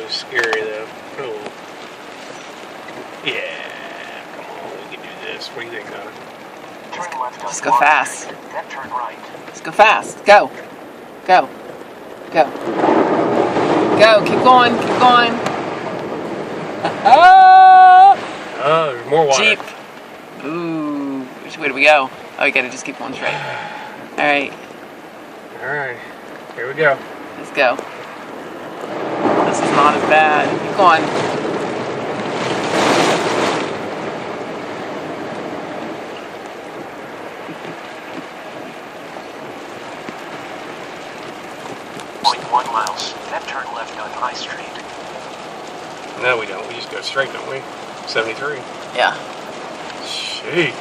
was scary though. Oh. Yeah, come on, we can do this. What do you think, Donna? Turn left. Just go fast. Then turn right. Just go fast. Go. Go. Go. Go. Keep going. Keep going. Oh, there's more water. Jeep. Ooh. Which way do we go? Oh, you gotta just keep going straight. Alright. Alright, here we go. Let's go. This is not as bad. Keep going. .1 miles. Then turn left on High Street. No, we don't. We just go straight, don't we? 73. Yeah. Sheesh.